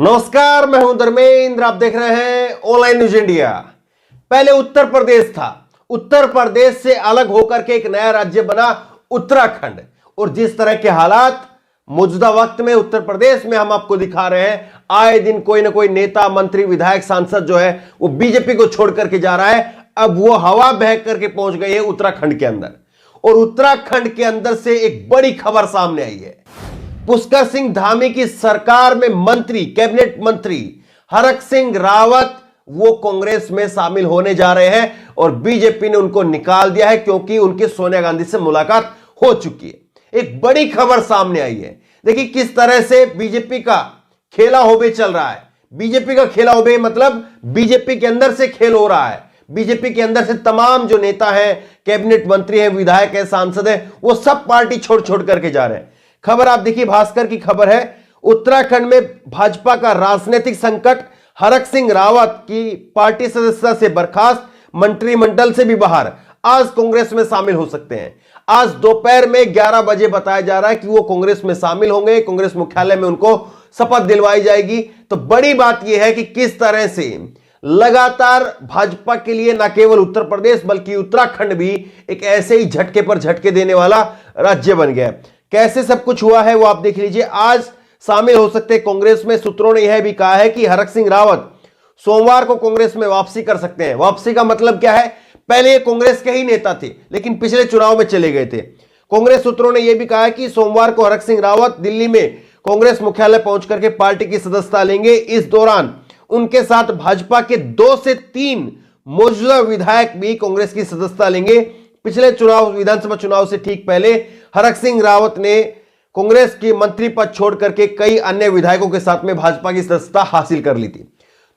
नमस्कार, मैं हूं धर्मेंद्र। आप देख रहे हैं ऑनलाइन न्यूज इंडिया। पहले उत्तर प्रदेश था, उत्तर प्रदेश से अलग होकर के एक नया राज्य बना उत्तराखंड। और जिस तरह के हालात मौजूदा वक्त में उत्तर प्रदेश में हम आपको दिखा रहे हैं, आए दिन कोई ना कोई नेता, मंत्री, विधायक, सांसद जो है वो बीजेपी को छोड़ करके जा रहा है। अब वो हवा बह करके पहुंच गई है उत्तराखंड के अंदर, और उत्तराखंड के अंदर से एक बड़ी खबर सामने आई है। पुष्कर सिंह धामी की सरकार में मंत्री, कैबिनेट मंत्री हरक सिंह रावत वो कांग्रेस में शामिल होने जा रहे हैं, और बीजेपी ने उनको निकाल दिया है क्योंकि उनकी सोनिया गांधी से मुलाकात हो चुकी है। एक बड़ी खबर सामने आई है। देखिए किस तरह से बीजेपी का खेला होबे चल रहा है। बीजेपी का खेला होबे मतलब बीजेपी के अंदर से खेल हो रहा है। बीजेपी के अंदर से तमाम जो नेता हैं, कैबिनेट मंत्री हैं, विधायक हैं, सांसद हैं, वो सब पार्टी छोड़ छोड़ करके जा रहे हैं। खबर आप देखिए, भास्कर की खबर है, उत्तराखंड में भाजपा का राजनीतिक संकट, हरक सिंह रावत की पार्टी सदस्यता से बर्खास्त, मंत्रिमंडल से भी बाहर, आज कांग्रेस में शामिल हो सकते हैं। आज दोपहर में 11 बजे बताया जा रहा है कि वो कांग्रेस में शामिल होंगे। कांग्रेस मुख्यालय में उनको शपथ दिलवाई जाएगी। तो बड़ी बात यह है कि किस तरह से लगातार भाजपा के लिए न केवल उत्तर प्रदेश बल्कि उत्तराखंड भी एक ऐसे ही झटके पर झटके देने वाला राज्य बन गया। कैसे सब कुछ हुआ है वो आप देख लीजिए। आज शामिल हो सकते हैं कांग्रेस में। सूत्रों ने यह भी कहा है कि हरक सिंह रावत सोमवार को कांग्रेस में वापसी कर सकते हैं। वापसी का मतलब क्या है? पहले ये कांग्रेस के ही नेता थे लेकिन पिछले चुनाव में चले गए थे। कांग्रेस सूत्रों ने यह भी कहा है कि सोमवार को हरक सिंह रावत दिल्ली में कांग्रेस मुख्यालय पहुंच करके पार्टी की सदस्यता लेंगे। इस दौरान उनके साथ भाजपा के 2 से 3 मौजूदा विधायक भी कांग्रेस की सदस्यता लेंगे। पिछले चुनाव, विधानसभा चुनाव से ठीक पहले हरक सिंह रावत ने कांग्रेस की मंत्री पद छोड़ करके कई अन्य विधायकों के साथ में भाजपा की सदस्यता हासिल कर ली थी।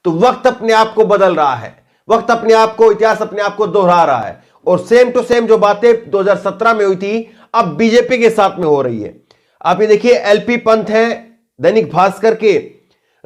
तो वक्त अपने आप को बदल रहा है, वक्त अपने आप को, इतिहास अपने आप को दोहरा रहा है, और सेम टू सेम जो बातें 2017 में हुई थी अब बीजेपी के साथ में हो रही है। आप ये देखिए, एलपी पंत है, दैनिक भास्कर के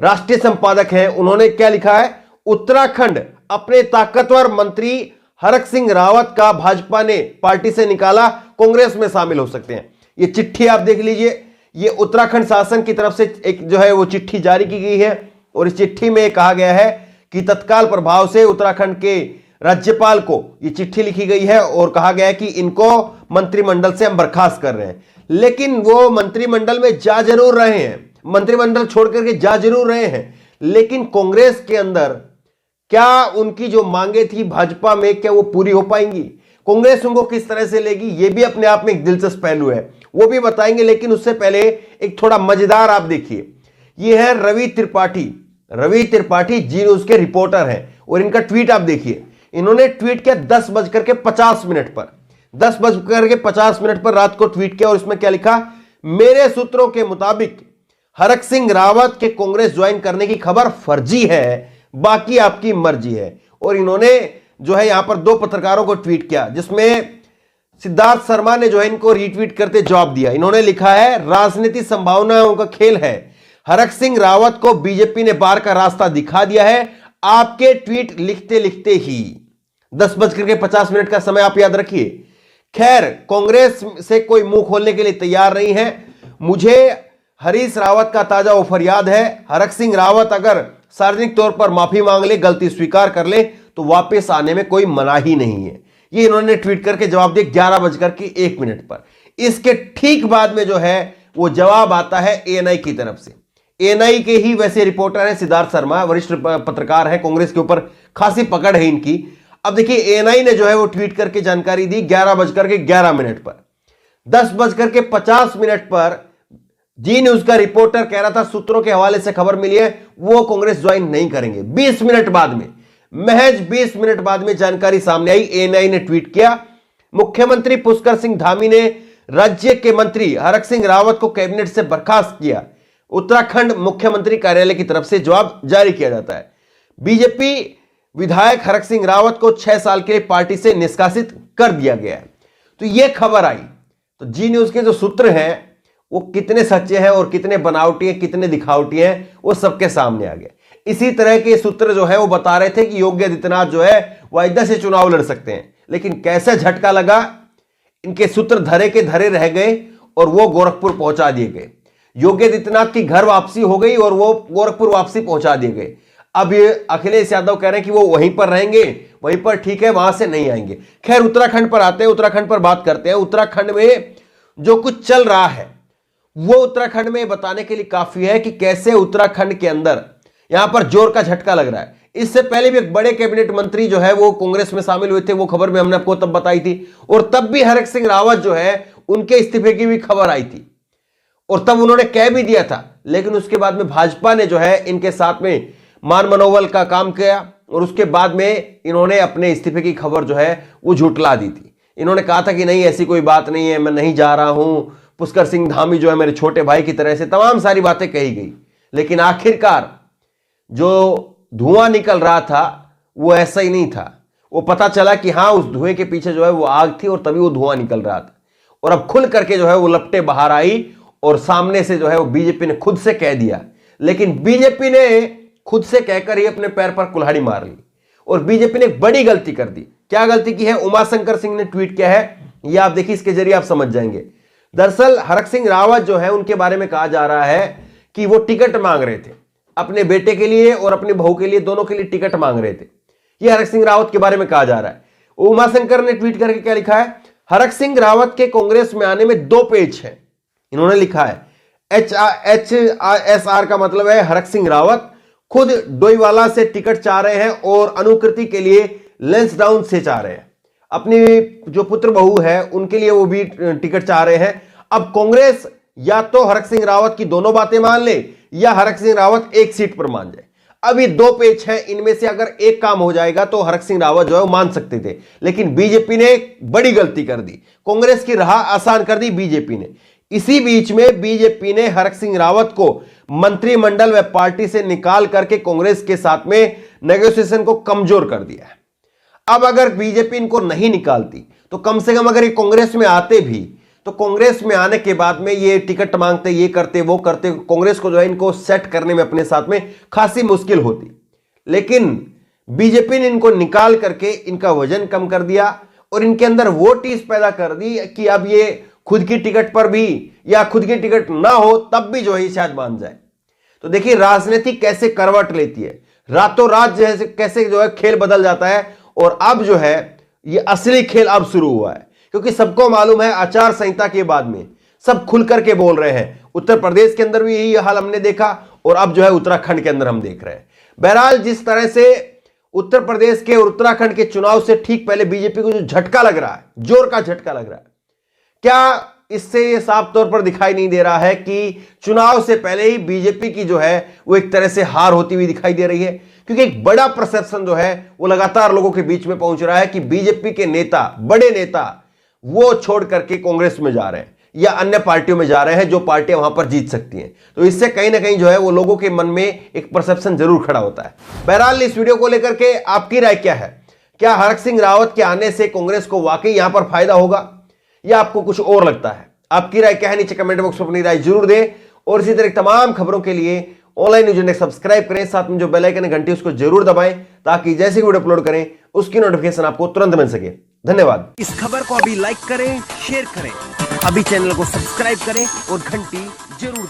राष्ट्रीय संपादक हैं। उन्होंने क्या लिखा है? उत्तराखंड अपने ताकतवर मंत्री हरक सिंह रावत का भाजपा ने पार्टी से निकाला, कांग्रेस में शामिल हो सकते हैं। ये चिट्ठी आप देख लीजिए, ये उत्तराखंड शासन की तरफ से एक जो है वो चिट्ठी जारी की गई है, और इस चिट्ठी में कहा गया है कि तत्काल प्रभाव से उत्तराखंड के राज्यपाल को ये चिट्ठी लिखी गई है और कहा गया है कि इनको मंत्रिमंडल से हम बर्खास्त कर रहे हैं। लेकिन वो मंत्रिमंडल में जा जरूर रहे हैं, मंत्रिमंडल छोड़ करके जा जरूर रहे हैं, लेकिन कांग्रेस के अंदर क्या उनकी जो मांगे थी भाजपा में, क्या वो पूरी हो पाएंगी? कांग्रेस उनको किस तरह से लेगी? ये भी अपने आप में एक दिलचस्प पहलू है, वो भी बताएंगे। लेकिन उससे पहले एक थोड़ा मजेदार आप देखिए, ये है रवि त्रिपाठी। रवि त्रिपाठी जी न्यूज के रिपोर्टर हैं, और इनका ट्वीट आप देखिए। इन्होंने ट्वीट किया 10:50 पर, 10:50 पर रात को ट्वीट किया, और इसमें क्या लिखा? मेरे सूत्रों के मुताबिक हरक सिंह रावत के कांग्रेस ज्वाइन करने की खबर फर्जी है, बाकी आपकी मर्जी है। और इन्होंने जो है यहां पर 2 पत्रकारों को ट्वीट किया, जिसमें सिद्धार्थ शर्मा ने जो है इनको रीट्वीट करते जवाब दिया। इन्होंने लिखा है, राजनीति संभावनाओं का खेल है, हरक सिंह रावत को बीजेपी ने बाहर का रास्ता दिखा दिया है। आपके ट्वीट लिखते लिखते ही 10:50 का समय आप याद रखिए। खैर, कांग्रेस से कोई मुंह खोलने के लिए तैयार नहीं है। मुझे हरीश रावत का ताजा ऑफर याद है। हरक सिंह रावत अगर सार्वजनिक तौर पर माफी मांग ले, गलती स्वीकार कर ले, तो वापस आने में कोई मनाही नहीं है। ये इन्होंने ट्वीट करके जवाब दिया 11:01 पर। इसके ठीक बाद में जो है वो जवाब आता है एएनआई की तरफ से। एएनआई के ही वैसे रिपोर्टर हैं सिद्धार्थ शर्मा, वरिष्ठ पत्रकार हैं, कांग्रेस के ऊपर खासी पकड़ है इनकी। अब देखिए, एएनआई ने जो है वो ट्वीट करके जानकारी दी 11:11 पर। 10:50 पर जी न्यूज का रिपोर्टर कह रहा था, सूत्रों के हवाले से खबर मिली है, वो कांग्रेस ज्वाइन नहीं करेंगे। 20 मिनट बाद में, महज 20 मिनट बाद में जानकारी सामने आई। एएनआई ने ट्वीट किया, मुख्यमंत्री पुष्कर सिंह धामी ने राज्य के मंत्री हरक सिंह रावत को कैबिनेट से बर्खास्त किया। उत्तराखंड मुख्यमंत्री कार्यालय की तरफ से जवाब जारी किया जाता है। बीजेपी विधायक हरक सिंह रावत को 6 साल के लिए पार्टी से निष्कासित कर दिया गया है। तो यह खबर आई। तो जी न्यूज के जो सूत्र हैं वो कितने सच्चे हैं और कितने बनावटी हैं, कितने दिखावटी हैं, वो सबके सामने आ गए। इसी तरह के सूत्र जो है वो बता रहे थे कि योगी आदित्यनाथ जो है वो अयोध्या से चुनाव लड़ सकते हैं, लेकिन कैसे झटका लगा, इनके सूत्र धरे के धरे रह गए और वो गोरखपुर पहुंचा दिए गए। योगी आदित्यनाथ की घर वापसी हो गई और वो गोरखपुर वापसी पहुंचा दिए गए। अब ये अखिलेश यादव कह रहे हैं कि वो वहीं पर रहेंगे, वहीं पर ठीक है, वहां से नहीं आएंगे। खैर उत्तराखंड पर आते हैं, उत्तराखंड पर बात करते हैं। उत्तराखंड में जो कुछ चल रहा है वो उत्तराखंड में बताने के लिए काफी है कि कैसे उत्तराखंड के अंदर यहां पर जोर का झटका लग रहा है। इससे पहले भी एक बड़े कैबिनेट मंत्री जो है वो कांग्रेस में शामिल हुए थे, वो खबर में हमने आपको तब बताई थी, और तब भी हरक सिंह रावत जो है उनके इस्तीफे की भी खबर आई थी और तब उन्होंने कह भी दिया था। लेकिन उसके बाद में भाजपा ने जो है इनके साथ में मान मनोबल का काम किया और उसके बाद में इन्होंने अपने इस्तीफे की खबर जो है वो झुठला दी थी। इन्होंने कहा था कि नहीं ऐसी कोई बात नहीं है, मैं नहीं जा रहा हूं, पुष्कर सिंह धामी जो है मेरे छोटे भाई की तरह से, तमाम सारी बातें कही गई। लेकिन आखिरकार जो धुआं निकल रहा था वो ऐसा ही नहीं था। वो पता चला कि हाँ उस धुएं के पीछे जो है वो आग थी और तभी वो धुआं निकल रहा था। और अब खुल करके जो है वो लपटें बाहर आई और सामने से जो है वो बीजेपी ने खुद से कह दिया। लेकिन बीजेपी ने खुद से कहकर ही अपने पैर पर कुल्हाड़ी मार ली और बीजेपी ने एक बड़ी गलती कर दी। क्या गलती की है? उमाशंकर सिंह ने ट्वीट किया है, ये आप देखिए, इसके जरिए आप समझ जाएंगे। दरअसल हरक सिंह रावत जो है उनके बारे में कहा जा रहा है कि वो टिकट मांग रहे थे अपने बेटे के लिए और अपनी बहू के लिए, दोनों के लिए टिकट मांग रहे थे। ये हरक सिंह रावत के बारे में कहा जा रहा है। उमाशंकर ने ट्वीट करके क्या लिखा है? हरक सिंह रावत के कांग्रेस में आने में 2 पेज है। इन्होंने लिखा है HSR का मतलब है हरक सिंह रावत खुद डोईवाला से टिकट चाह रहे हैं और अनुकृति के लिए लैंसडाउन से चाह रहे हैं। अपनी जो पुत्र बहू है उनके लिए वो भी टिकट चाह रहे हैं। अब कांग्रेस या तो हरक सिंह रावत की दोनों बातें मान ले या हरक सिंह रावत एक सीट पर मान जाए। अब ये 2 पेज है, इनमें से अगर एक काम हो जाएगा तो हरक सिंह रावत जो है वो मान सकते थे। लेकिन बीजेपी ने बड़ी गलती कर दी, कांग्रेस की राह आसान कर दी बीजेपी ने। इसी बीच में बीजेपी ने हरक सिंह रावत को मंत्रिमंडल व पार्टी से निकाल करके कांग्रेस के साथ में नेगोशिएशन को कमजोर कर दिया है। अब अगर बीजेपी इनको नहीं निकालती तो कम से कम अगर ये कांग्रेस में आते भी तो कांग्रेस में आने के बाद में ये टिकट मांगते, ये करते, वो करते, कांग्रेस को जो है इनको सेट करने में अपने साथ में खासी मुश्किल होती। लेकिन बीजेपी ने इनको निकाल करके इनका वजन कम कर दिया और इनके अंदर वो टीस पैदा कर दी कि अब ये खुद की टिकट पर भी या खुद की टिकट ना हो तब भी जो है शायद मान जाए। तो देखिए राजनीति कैसे करवट लेती है, रातों रात जैसे कैसे जो है खेल बदल जाता है। और अब जो है ये असली खेल अब शुरू हुआ है, क्योंकि सबको मालूम है आचार संहिता के बाद में सब खुल करके बोल रहे हैं। उत्तर प्रदेश के अंदर भी यही हाल हमने देखा और अब जो है उत्तराखंड के अंदर हम देख रहे हैं। बहरहाल जिस तरह से उत्तर प्रदेश के और उत्तराखंड के चुनाव से ठीक पहले बीजेपी को जो झटका लग रहा है, जोर का झटका लग रहा है, क्या इससे ये साफ तौर पर दिखाई नहीं दे रहा है कि चुनाव से पहले ही बीजेपी की जो है वो एक तरह से हार होती हुई दिखाई दे रही है? क्योंकि एक बड़ा परसेप्शन जो है वो लगातार लोगों के बीच में पहुंच रहा है कि बीजेपी के नेता, बड़े नेता वो छोड़ करके कांग्रेस में जा रहे हैं या अन्य पार्टियों में जा रहे हैं जो पार्टियां वहां पर जीत सकती हैं। तो इससे कहीं ना कहीं जो है वो लोगों के मन में एक परसेप्शन जरूर खड़ा होता है। बहरहाल इस वीडियो को लेकर के आपकी राय क्या है? क्या हरक सिंह रावत के आने से कांग्रेस को वाकई यहां पर फायदा होगा या आपको कुछ और लगता है? आपकी राय क्या है नीचे कमेंट बॉक्स में अपनी राय जरूर दें और इसी तरह तमाम खबरों के लिए ऑनलाइन न्यूज इंडेक्स सब्सक्राइब करें, साथ में जो बेल आइकन है घंटी उसको जरूर दबाएं ताकि जैसे वीडियो अपलोड करें उसकी नोटिफिकेशन आपको तुरंत मिल सके। धन्यवाद। इस खबर को अभी लाइक करें, शेयर करें, अभी चैनल को सब्सक्राइब करें और घंटी जरूर दबाएं।